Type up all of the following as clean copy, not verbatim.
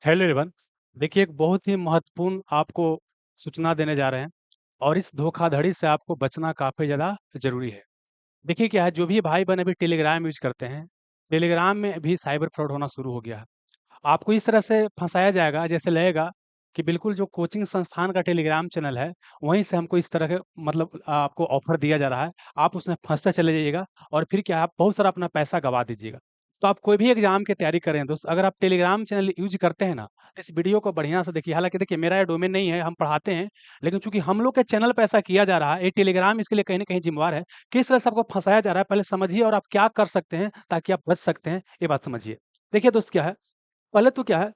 Hello everyone. देखिए, एक बहुत ही महत्वपूर्ण आपको सूचना देने जा रहे हैं और इस धोखाधड़ी से आपको बचना काफ़ी ज़्यादा ज़रूरी है। देखिए क्या है, जो भी भाई-बहन अभी टेलीग्राम यूज़ करते हैं, टेलीग्राम में भी साइबर फ्रॉड होना शुरू हो गया है। आपको इस तरह से फँसाया जाएगा, जैसे लगेगा कि बिल्कुल जो कोचिंग संस्थान का टेलीग्राम चैनल है, वहीं से हमको इस तरह के मतलब आपको ऑफ़र दिया जा रहा है। आप उसमें फँसते चले जाइएगा और फिर क्या है, आप बहुत सारा अपना पैसा गँवा दीजिएगा। तो आप कोई भी एग्ज़ाम की तैयारी कर रहे हैं दोस्त, अगर आप टेलीग्राम चैनल यूज़ करते हैं ना, इस वीडियो को बढ़िया से देखिए। हालाँकि देखिए, मेरा ये डोमेन नहीं है, हम पढ़ाते हैं, लेकिन चूँकि हम लोग के चैनल पे ऐसा किया जा रहा है, ये टेलीग्राम इसके लिए कहीं न कहीं ज़िम्मेवार है। किस तरह से आपको फँसाया जा रहा है, पहले समझिए और आप क्या कर सकते हैं, ताकि आप बच सकते हैं, ये बात समझिए। देखिए दोस्त, क्या है, पहले तो क्या है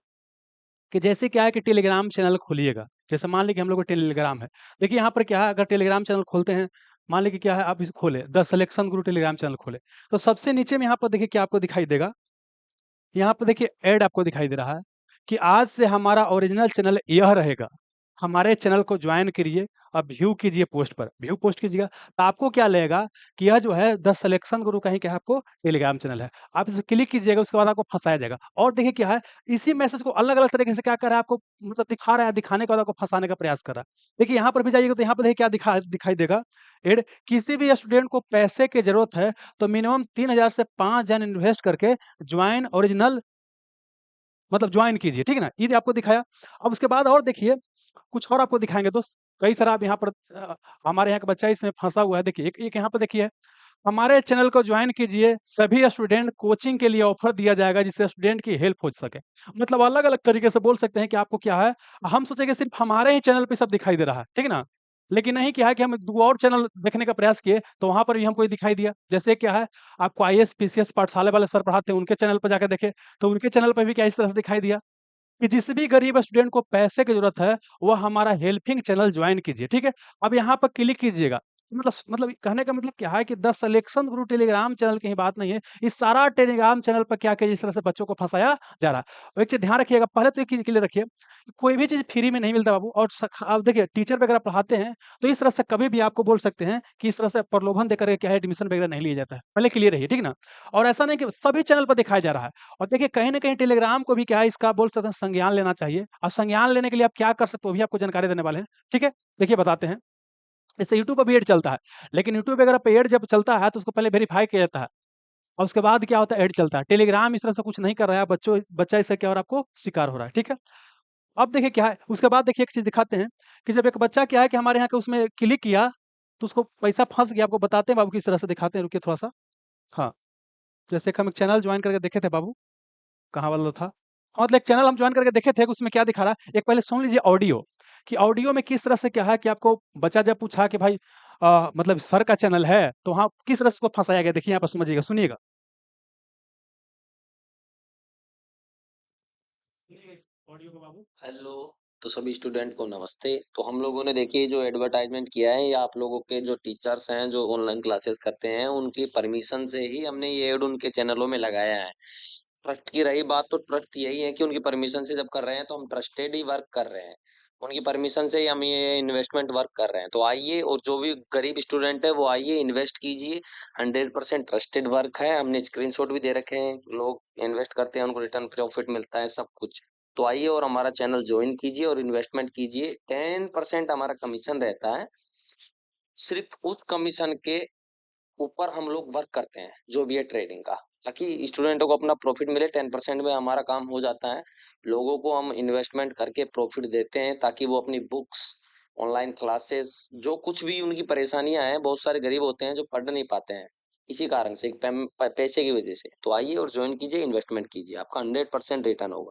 कि जैसे क्या है कि टेलीग्राम चैनल खोलिएगा, जैसे मान लीजिए कि हम लोग को टेलीग्राम है। देखिए यहाँ पर क्या है, अगर टेलीग्राम चैनल खोलते हैं, मान लीजिए कि क्या है, आप इसे खोले, the selection Guru Telegram channel खोले, तो सबसे नीचे में यहाँ पर देखिए क्या आपको दिखाई देगा, यहाँ पे देखिए ऐड आपको दिखाई दे रहा है कि आज से हमारा ओरिजिनल चैनल यह रहेगा। हमारे चैनल को जॉइन करिए और व्यू कीजिए पोस्ट पर, व्यू पोस्ट कीजिएगा, तो आपको क्या लगेगा कि यह जो है द सिलेक्शन गुरु कहीं क्या है, आपको टेलीग्राम चैनल है। आप इसे क्लिक कीजिएगा, उसके बाद आपको फँसाया जाएगा और देखिए क्या है, इसी मैसेज को अलग-अलग तरीके से क्या कर रहा है, आपको मतलब दिखा रहा है, दिखाने के बाद आपको फँसाने का प्रयास कर रहा है। देखिए यहाँ पर भी जाइएगा तो यहाँ पर देखिए क्या दिखाई देगा, ऐड, किसी भी स्टूडेंट को पैसे की ज़रूरत है तो मिनिमम 3000 से 5000 इन्वेस्ट करके जॉइन ओरिजिनल मतलब जॉइन कीजिए, ठीक है ना? ये आपको दिखाया। अब उसके बाद और देखिए, कुछ और आपको दिखाएँगे दोस्त। कई सारा आप यहाँ पर हमारे यहाँ का बच्चा इसमें फँसा हुआ है। देखिए, एक एक यहाँ पे देखिए, हमारे चैनल को जॉइन कीजिए, सभी स्टूडेंट कोचिंग के लिए ऑफर दिया जाएगा जिससे स्टूडेंट की हेल्प हो सके। मतलब अलग-अलग तरीके से बोल सकते हैं कि आपको क्या है, हम सोचे कि सिर्फ़ हमारे ही चैनल पे सब दिखाई दे रहा है, ठीक है ना? लेकिन नहीं, क्या है कि हम 2 और चैनल देखने का प्रयास किए, तो वहाँ पर भी हमको ये दिखाई दिया। जैसे क्या है, आपको आईएएस, पीसीएस पाठशाला वाले सर पढ़ाते हैं, उनके चैनल पे जाके देखे, तो उनके चैनल पे भी क्या इस तरह से दिखाई दिया कि जिस भी गरीब स्टूडेंट को पैसे की ज़रूरत है, वो हमारा हेल्पिंग चैनल जॉइन कीजिए, ठीक है? अब यहाँ पर क्लिक कीजिएगा। मतलब कहने का मतलब क्या है कि the selection Guru Telegram channel की ही बात नहीं है, इस सारा टेलीग्राम चैनल पर क्या किया, जिस तरह से बच्चों को फँसाया जा रहा है। और एक चीज़ ध्यान रखिएगा, पहले तो एक चीज़ क्लियर रखिए, कोई भी चीज़ फ्री में नहीं मिलता बाबू। और अब देखिए, टीचर वगैरह पढ़ाते हैं, तो इस तरह से कभी भी आपको बोल सकते हैं कि इस तरह से प्रलोभन देकर के क्या है, एडमिशन वगैरह नहीं लिया जाता है। पहले क्लियर रहिए, ठीक है ना? और ऐसा नहीं कि सभी चैनल पर दिखाया जा रहा है। और देखिए, कहीं न कहीं टेलीग्राम को भी क्या है, इसका बोल सकते हैं संज्ञान लेना चाहिए। और संज्ञान लेने के लिए आप क्या कर सकते हो, वो भी आपको जानकारी देने वाले हैं, ठीक है? देखिए बताते हैं। जैसे यूट्यूब पे भी ऐड चलता है, लेकिन यूट्यूब वगैरह पे ऐड जब चलता है तो उसको पहले वेरीफाई किया जाता है और उसके बाद क्या होता है, ऐड चलता है। टेलीग्राम इस तरह से कुछ नहीं कर रहा है, बच्चा इससे क्या हो रहा है, आपको शिकार हो रहा है, ठीक है? अब देखिए क्या है, उसके बाद देखिए एक चीज़ दिखाते हैं कि जब एक बच्चा क्या है कि हमारे यहाँ के उसमें क्लिक किया, तो उसको पैसा फँस गया। आपको बताते हैं बाबू किस तरह से दिखाते हैं, रुकिए थोड़ा-सा। हाँ, जैसे कि हम एक चैनल जॉइन करके देखे थे बाबू, कहाँ वाला था? हाँ, मतलब एक चैनल हम जॉइन करके देखे थे, उसमें क्या दिखा रहा है, एक पहले सुन लीजिए ऑडियो, कि ऑडियो में किस तरह से क्या है कि आपको बच्चा जब पूछा कि भाई मतलब सर का चैनल है, तो वहाँ किस तरह से उसको फँसाया गया, देखिए यहाँ पर समझिएगा, सुनिएगा। सुनिए इस ऑडियो को बाबू। हेलो। तो सभी स्टूडेंट को नमस्ते। तो हम लोगों ने देखिए जो एडवर्टाइजमेंट किया है, ये आप लोगों के जो टीचर्स हैं जो ऑनलाइन क्लासेस करते हैं उनकी परमिशन से ही हमने ये ऐड उनके चैनलों में लगाया है। ट्रस्ट की रही बात, तो ट्रस्ट यही है कि उनकी परमिशन से जब कर रहे हैं तो हम ट्रस्टेड ही वर्क कर रहे हैं। उनकी परमिशन से ही हम ये इन्वेस्टमेंट वर्क कर रहे हैं। तो आइए, और जो भी गरीब स्टूडेंट है वो आइए इन्वेस्ट कीजिए। 100% ट्रस्टेड वर्क है। हमने स्क्रीनशॉट भी दे रखे हैं। लोग इन्वेस्ट करते हैं, उनको रिटर्न प्रॉफिट मिलता है, सब कुछ। तो आइए और हमारा चैनल जॉइन कीजिए और इन्वेस्टमेंट कीजिए। 10% हमारा कमीशन रहता है। सिर्फ उस कमीशन के ऊपर हम लोग वर्क करते हैं, जो भी है ट्रेडिंग का, ताकि स्टूडेंटों को अपना प्रॉफिट मिले। 10% में हमारा काम हो जाता है। लोगों को हम इन्वेस्टमेंट करके प्रॉफिट देते हैं ताकि वो अपनी बुक्स, ऑनलाइन क्लासेस, जो कुछ भी उनकी परेशानियां हैं, बहुत सारे गरीब होते हैं जो पढ़ नहीं पाते हैं इसी कारण से, पैसे की वजह से। तो आइए और ज्वाइन कीजिए, इन्वेस्टमेंट कीजिए, आपका 100% रिटर्न होगा।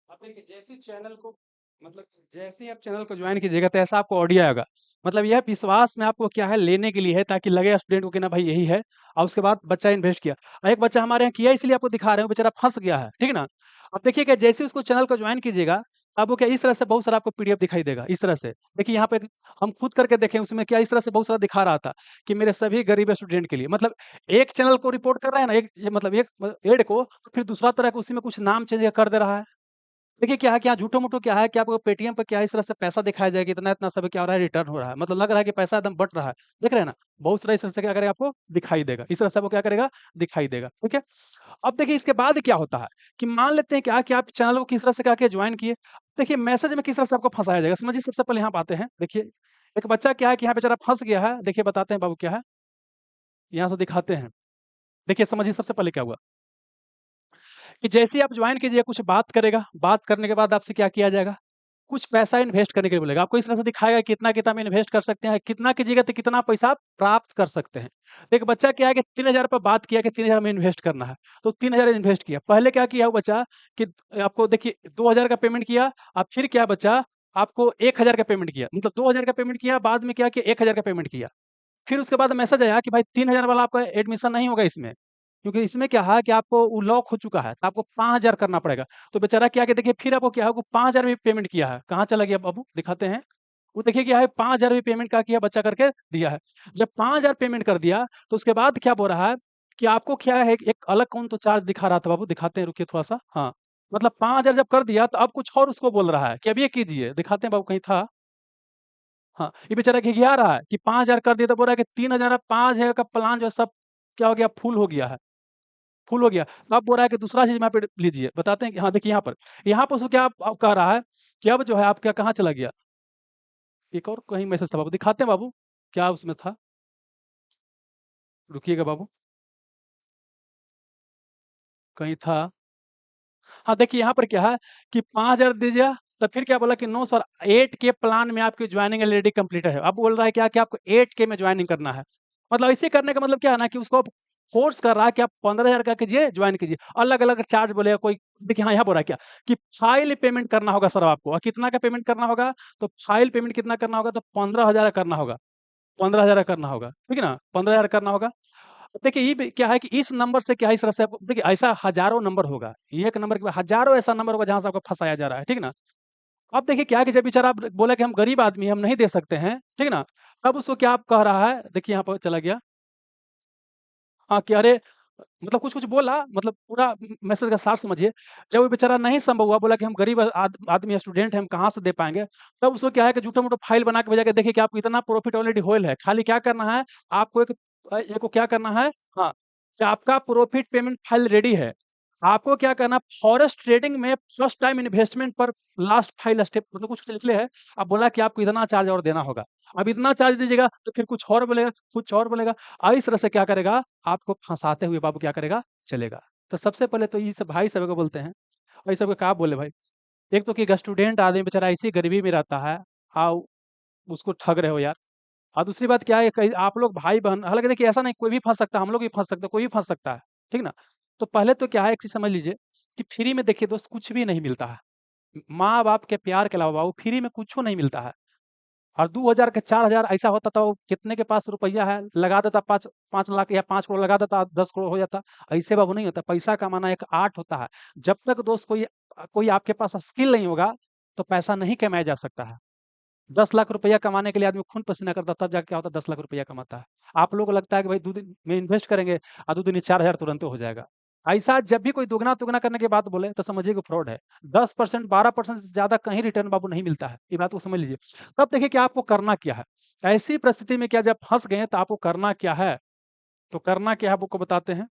अब देखिए, जैसे ही चैनल को मतलब जैसे ही आप चैनल को जॉइन कीजिएगा, तो ऐसा आपको ऑडियो आएगा। मतलब यह विश्वास में आपको क्या है, लेने के लिए है, ताकि लगे स्टूडेंट को कि ना भाई यही है। और उसके बाद बच्चा इन्वेस्ट किया, और एक बच्चा हमारे यहाँ किया, इसलिए आपको दिखा रहे हो, बेचारा फंस गया है, ठीक है ना? अब देखिए कि जैसे ही उसको चैनल को जॉइन कीजिएगा, अब वो क्या इस तरह से बहुत सारा आपको पीडीएफ दिखाई देगा, इस तरह से। देखिए यहाँ पे हम खुद करके देखें, उसमें क्या इस तरह से बहुत सारा दिखा रहा था कि मेरे सभी गरीब स्टूडेंट के लिए, मतलब एक चैनल को रिपोर्ट कर रहा है ना, एक ये मतलब एक एड को, फिर दूसरा तरह का उसी में कुछ नाम चेंज कर दे रहा है। देखिए क्या है कि यहाँ झूठो-मूठो क्या है कि आपको पेटीएम पे क्या है इस तरह से पैसा दिखाया जाएगा, इतना-इतना सब क्या हो रहा है रिटर्न हो रहा है। मतलब लग रहा है कि पैसा एकदम बँट रहा है। देख रहे हैं ना? बहुत सारा इस तरह से क्या करेगा आपको दिखाई देगा। इस तरह से आपको क्या करेगा दिखाई देगा, ठीक है? अब देखिए इसके बाद क्या होता है कि मान लेते हैं क्या कि आप चैनल को किस तरह से क्या किया ज्वाइन किए। देखिए मैसेज में किस तरह से आपको फँसाया जाएगा समझिए सबसे पहले यहाँ पे आते हैं। देखिए एक बच्चा क्या है कि यहाँ बेचारा फँस गया है। देखिए बताते हैं बाबू क्या है, यहाँ से दिखाते हैं। देखिए समझिए सबसे पहले क्या हुआ कि जैसे ही आप ज्वाइन कीजिए कुछ बात करेगा, बात करने के बाद आपसे क्या किया जाएगा, कुछ पैसा इन्वेस्ट करने के लिए बोलेगा। आपको इस तरह से दिखाएगा कितना-कितना में इन्वेस्ट कर सकते हैं, कितना कीजिएगा तो कितना पैसा आप प्राप्त कर सकते हैं। एक बच्चा क्या है कि 3000 पे बात किया कि 3000 में इन्वेस्ट करना है, तो 3000 इन्वेस्ट किया। पहले क्या किया वो बच्चा कि आपको देखिए 2000 का पेमेंट किया, अब फिर क्या बचा आपको 1000 का पेमेंट किया। मतलब 2000 का पेमेंट किया, बाद में क्या किया 1000 का पेमेंट किया। फिर उसके बाद मैसेज आया कि भाई 3000 वाला आपका एडमिशन नहीं होगा इसमें, क्योंकि इसमें क्या है कि आपको वो लॉक हो चुका है, तो आपको 5000 करना पड़ेगा। तो बेचारा क्या है कि देखिए फिर आपको क्या है वो 5000 भी पेमेंट किया है। कहाँ चला गया बाबू? दिखाते हैं। वो देखिए क्या है 5000 भी पेमेंट क्या किया बच्चा करके दिया है। जब 5000 पेमेंट कर दिया, तो उसके बाद क्या बोल रहा है कि आपको क्या है एक अलग कौन तो चार्ज दिखा रहा था बाबू, दिखाते हैं रुकिए थोड़ा-सा। हाँ, मतलब 5000 जब कर दिया तो अब कुछ और उसको बोल रहा है कि अब ये कीजिए। दिखाते हैं बाबू कहीं था? हाँ, ये बेचारा घिघिया रहा है कि 5000 कर दिया तो बोल रहा है कि 3000 अब 5000 का प्लान जो है सब क्या हो गया फुल हो गया है, फुल हो गया। तो अब बोल रहा है कि दूसरा चीज़ यहाँ पे लीजिए। बताते हैं कि हाँ, देखिए यहाँ पर उसको क्या अब कह रहा है कि अब जो है आप क्या कहाँ चला गया? एक और कहीं मैसेज था बाबू, दिखाते हैं बाबू, क्या उसमें था? रुकिएगा बाबू, कहीं था। हाँ, देखिए यहाँ पर क्या है कि 5000 दीजिए, तो फिर क्या बोला कि नो सर 8 के प्लान में आपकी जॉइनिंग ऑलरेडी कंप्लीटेड है। अब बोल रहा है क्या कि आपको 8 के में जॉइनिंग करना है। मतलब ऐसे करने का मतलब क्या है ना कि उसको फोर्स कर रहा है कि आप 15,000 का कीजिए, जॉइन कीजिए। अलग-अलग चार्ज बोलेगा कोई। देखिए हाँ, यहाँ बोल रहा है क्या कि फाइल पेमेंट करना होगा सर आपको। और कितना का पेमेंट करना होगा? तो फाइल पेमेंट कितना करना होगा? तो 15,000 करना होगा। 15,000 करना होगा, ठीक है ना? 15,000 करना होगा। देखिए, ये भी क्या है कि इस नंबर से क्या है इस तरह से आपको देखिए ऐसा हज़ारों नंबर होगा। एक नंबर के बाद हज़ारों ऐसा नंबर होगा जहाँ से आपको फँसाया जा रहा है, ठीक है ना? अब देखिए क्या है कि जब बेचारा अब बोला कि हम गरीब आदमी हैं, हम नहीं दे सकते हैं, ठीक है ना? तब उसको क्या कह रहा है, देखिए यहाँ पर चला गया। हाँ, कि अरे मतलब कुछ-कुछ बोला मतलब पूरा मैसेज का सार समझिए। जब वो बेचारा नहीं संभव हुआ, बोला कि हम गरीब आदमी हैं, स्टूडेंट हैं, हम कहाँ से दे पाएँगे? तब उसको क्या है कि झूठा-मूठा फाइल बना के भेजा कि देखिए कि आपको इतना प्रॉफिट ऑलरेडी होइल है। खाली क्या करना है, आपको एक को क्या करना है हाँ, कि आपका प्रॉफिट पेमेंट फाइल रेडी है। आपको क्या करना है, फॉरेस्ट ट्रेडिंग में फर्स्ट टाइम इन्वेस्टमेंट पर लास्ट फाइल स्टेप मतलब कुछ निकले है। अब बोला कि आपको इतना चार्ज और देना होगा। अब इतना चार्ज दीजिएगा, तो फिर कुछ और बोलेगा, कुछ और बोलेगा। इस तरह से क्या करेगा, आपको फँसाते हुए बाबू क्या करेगा, चलेगा। तो सबसे पहले तो ये सब भाई सब को बोलते हैं और ये सब को क्या बोले भाई? एक तो कि एक स्टूडेंट आदमी बेचारा ऐसी गरीबी में रहता है, आओ उसको ठग रहे हो यार। और दूसरी बात क्या है, कहीं आप लोग भाई-बहन हालाँकि देखिए ऐसा नहीं कोई भी फँस सकता है, हम लोग भी फँस सकते हैं, कोई भी फँस सकता है, ठीक ना? तो पहले तो क्या है एक चीज़ समझ लीजिए कि फ्री में देखिए दोस्त कुछ भी नहीं मिलता है। माँ-बाप के प्यार के अलावा वो फ्री में कुछो नहीं मिलता है। और 2000 के 4000 ऐसा होता था वो कितने के पास रुपया है, लगा देता 5 लाख या 5 करोड़ लगा देता, 10 करोड़ हो जाता। ऐसे बाबू नहीं होता, पैसा कमाना एक आर्ट होता है। जब तक दोस्त कोई आपके पास स्किल नहीं होगा, तो पैसा नहीं कमाया जा सकता है। 10 लाख रुपया कमाने के लिए आदमी खून पसीना करता है, तब जाके क्या होता है 10 लाख रुपया कमाता है। आप लोगों को लगता है कि भाई 2 दिन में इन्वेस्ट करेंगे और 2 दिन में 4000 तुरंत हो जाएगा। ऐसा जब भी कोई दुगना-तुगना करने की बात बोले तो समझिए कि फ्रॉड है। 10% 12% से ज़्यादा कहीं रिटर्न बाबू नहीं मिलता है। ये बात को समझ लीजिए। तब देखिए कि आपको करना क्या है? ऐसी परिस्थिति में क्या जब फँस गए हैं तो आपको करना क्या है? तो करना क्या है आपको बताते हैं।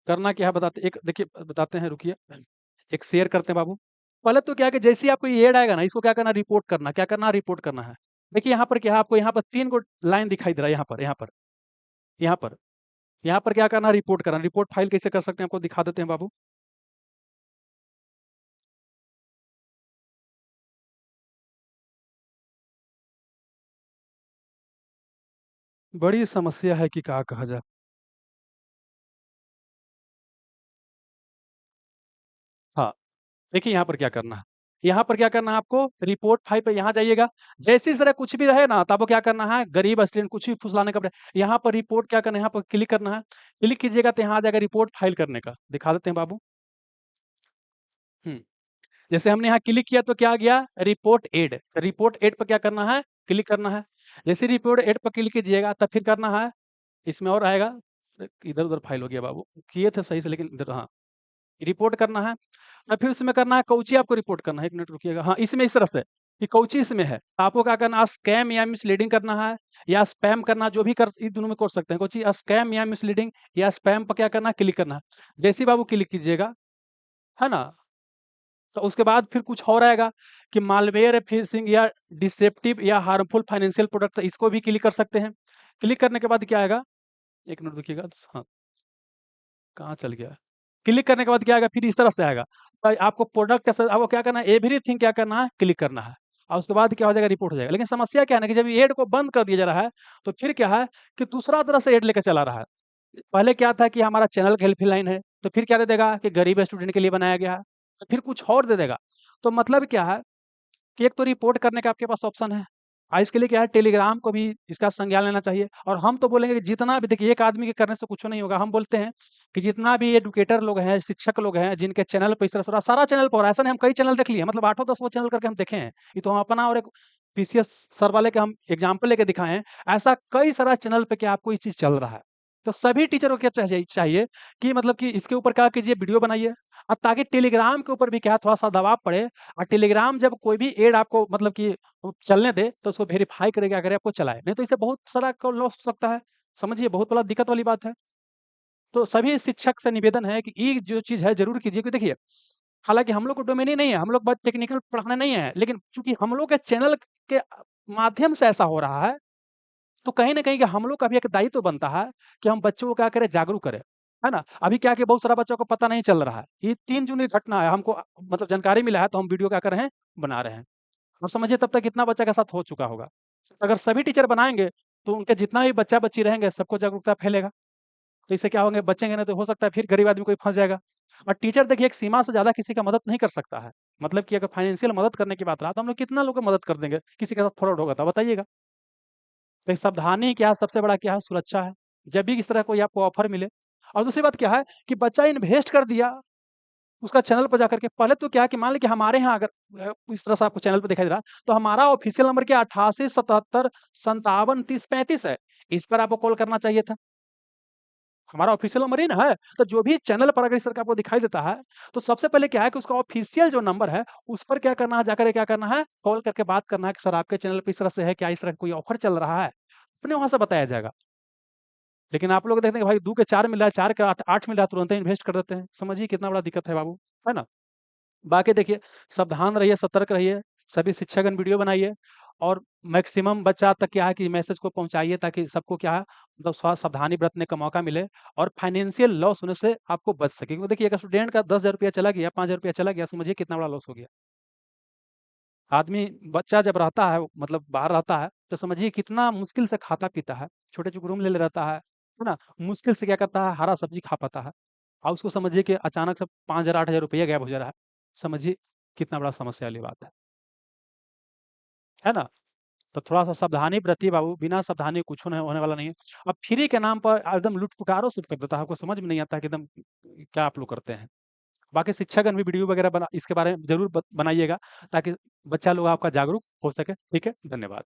करना क्या है बताते एक देखिए बताते हैं रुकिए। एक शेयर करते हैं बाबू। पहले तो क्या है कि जैसे ही आपको ये ऐड आएगा ना, इसको क्या करना रिपोर्ट करना। क्या करना? रिपोर्ट करना है। देखिए यहाँ पर क्या है आपको यहाँ पर 3 गो लाइन दिखाई दे रहा है यहाँ पर। यहाँ पर क्या करना है रिपोर्ट करना। रिपोर्ट फाइल कैसे कर सकते हैं आपको दिखा देते हैं बाबू। बड़ी समस्या है कि क्या कहा जाए। हाँ, देखिए यहाँ पर क्या करना है। यहाँ पर क्या करना है आपको रिपोर्ट फाइल पे यहाँ जाइएगा। जैसे इस तरह कुछ भी रहे ना तो आपको क्या करना है गरीब स्टूडेंट कुछ भी फुसलाने का यहाँ पर रिपोर्ट क्या करना है यहाँ पर क्लिक करना है। क्लिक कीजिएगा तो यहाँ आ जाएगा रिपोर्ट फाइल करने का। दिखा देते हैं बाबू। हुँ। जैसे हमने यहाँ क्लिक किया तो क्या आ गया रिपोर्ट एड पे क्या करना है क्लिक करना है। जैसे रिपोर्ट एड पर क्लिक कीजिएगा तब फिर करना है इसमें और आएगा इधर-उधर फाइल हो गया बाबू। किए थे सही से लेकिन इधर हाँ। रिपोर्ट करना है और फिर उसमें करना है कौची आपको रिपोर्ट करना है। 1 मिनट रुकिएगा। हाँ, इसमें इस तरह से कि कौची इसमें है। आपको क्या करना है, स्कैम या मिसलीडिंग करना है या स्पैम करना, जो भी कर इन दोनों में कर सकते हैं। कौची स्कैम या मिसलीडिंग या स्पैम पर क्या करना है, क्लिक करना है। जैसे ही बाबू क्लिक कीजिएगा, है ना? तो उसके बाद फिर कुछ और आएगा कि मालवेयर, फिशिंग या डिसेप्टिव या हार्मफुल फाइनेंशियल प्रोडक्ट, इसको भी क्लिक कर सकते हैं। क्लिक करने के बाद क्या आएगा, 1 मिनट रुकिएगा। हाँ, कहाँ चल गया? क्लिक करने के बाद क्या आएगा, फिर इस तरह से आएगा। आपको प्रोडक्ट कैसे, आपको क्या करना है, एवरीथिंग क्या करना है, क्लिक करना है। और उसके बाद क्या हो जाएगा, रिपोर्ट हो जाएगा। लेकिन समस्या क्या है ना कि जब ऐड को बंद कर दिया जा रहा है, तो फिर क्या है कि दूसरा तरह से ऐड लेके चला रहा है। पहले क्या था कि हमारा चैनल की हेल्पलाइन है, तो फिर क्या दे देगा कि गरीब स्टूडेंट के लिए बनाया गया है, तो फिर कुछ और दे देगा। तो मतलब क्या है कि एक तो रिपोर्ट करने का आपके पास ऑप्शन है। इसके लिए क्या है, टेलीग्राम को भी इसका संज्ञान लेना चाहिए। और हम तो बोलेंगे कि जितना भी, देखिए एक आदमी के करने से कुछ नहीं होगा। हम बोलते हैं कि जितना भी एजुकेटर लोग हैं, शिक्षक लोग हैं, जिनके चैनल पे इस तरह से हो रहा है, सारा चैनल पे हो रहा है। ऐसा नहीं, हम कई चैनल देख लिए, मतलब 8-10 चैनल करके हम देखे हैं। ये तो हम अपना और एक पीसीएस सर वाले के हम एग्जाम्पल लेके दिखाए हैं। ऐसा कई सारा चैनल पे क्या आपको ये चीज़ चल रहा है। तो सभी टीचरों को क्या चाहिए कि मतलब कि इसके ऊपर क्या कीजिए, वीडियो बनाइए। और ताकि टेलीग्राम के ऊपर भी क्या थोड़ा-सा दबाव पड़े, और टेलीग्राम जब कोई भी ऐड आपको मतलब कि चलने दे, तो उसको वेरीफ़ाई करके अगर आपको चलाए। नहीं तो इससे बहुत सारा को लॉस हो सकता है। समझिए, बहुत बड़ा दिक्कत वाली बात है। तो सभी शिक्षक से निवेदन है कि ये जो चीज़ है ज़रूर कीजिए, क्योंकि देखिए, हालाँकि हम लोग को डोमेन ही नहीं है, हम लोग बस टेक्निकल पढ़ाने नहीं आए हैं, लेकिन चूँकि हम लोग के चैनल के माध्यम से ऐसा हो रहा है, तो कहीं न कहीं कि हम लोग का भी एक दायित्व बनता है कि हम बच्चों को क्या करें, जागरूक करें। है ना? अभी क्या है कि बहुत सारा बच्चों को पता नहीं चल रहा है। ये 3 जून की घटना है, हमको मतलब जानकारी मिला है, तो हम वीडियो क्या कर रहे हैं, बना रहे हैं। अब समझिए तब तक कितना बच्चा के साथ हो चुका होगा। अगर सभी टीचर बनाएँगे, तो उनके जितना भी बच्चा-बच्ची रहेंगे, सबको जागरूकता फैलेगा। तो इससे क्या होंगे, बचेंगे नहीं तो हो सकता है फिर गरीब आदमी कोई फँस जाएगा। और टीचर देखिए एक सीमा से ज़्यादा किसी का मदद नहीं कर सकता है। मतलब कि अगर फाइनेंशियल मदद करने की बात रहा, तो हम लोग कितना लोग की मदद कर देंगे, किसी के साथ फ्रॉड होगा तो बताइएगा। तो ये सावधानी क्या है, सबसे बड़ा क्या है, सुरक्षा है। जब भी इस तरह कोई आपको ऑफ़र मिले, और दूसरी बात क्या है कि बच्चा इन्वेस्ट कर दिया, उसका चैनल पर जाकर के, पहले तो क्या है कि मान लें कि हमारे यहाँ अगर इस तरह से आपको चैनल पे दिखाई दे रहा है, तो हमारा ऑफ़िशियल नंबर क्या 88 77 57 30 35 है। इस पर आपको कॉल करना चाहिए था। हमारा ऑफ़िशियल नंबर ही ना है। तो जो भी चैनल पर अगर इस तरह का आपको दिखाई देता है, तो सबसे पहले क्या है कि उसका ऑफ़िशियल जो नंबर है, उस पर क्या करना है, जाकर के क्या करना है, कॉल करके बात करना है कि सर आपके चैनल पे इस तरह से है, क्या इस तरह का कोई ऑफ़र चल रहा है? अपने वहाँ से बताया जाएगा। लेकिन आप लोग देखते हैं कि भाई 2 के 4 मिल रहा है, 4 के 8 मिल रहा है, तुरंत ही इन्वेस्ट कर देते हैं। समझिए कितना बड़ा दिक्कत है बाबू, है ना? बाकी देखिए, सावधान रहिए, सतर्क रहिए, सभी शिक्षागण वीडियो बनाइए, और मैक्सिमम बच्चा तक क्या है कि मैसेज को पहुँचाइए, ताकि सबको क्या है, मतलब सावधानी बरतने का मौका मिले और फाइनेंशियल लॉस होने से आपको बच सके। क्योंकि देखिए, अगर स्टूडेंट का ₹10,000 चला गया, ₹5,000 चला गया, समझिए कितना बड़ा लॉस हो गया। आदमी, बच्चा जब रहता है, मतलब बाहर रहता है, तो समझिए कितना मुश्किल से खाता-पीता है, छोटे-छोटे रूम ले ले रहता है ना? मुश्किल से क्या करता है, हरा सब्ज़ी खा पाता है। और उसको समझिए कि अचानक से 5,000 ₹8,000 गायब हो जा रहा है। समझिए कितना बड़ा समस्या वाली बात है ना? तो थोड़ा-सा सावधानी बरतिए बाबू, बिना सावधानी कुछ होने वाला नहीं है। अब फ्री के नाम पर एकदम लूट-पुकारो सब कर देता है, आपको समझ में नहीं आता कि एकदम क्या आप लोग करते हैं। बाकी शिक्षागण भी वीडियो वगैरह इसके बारे में ज़रूर बनाइएगा, ताकि बच्चा लोग आपका जागरूक हो सके। ठीक है? धन्यवाद।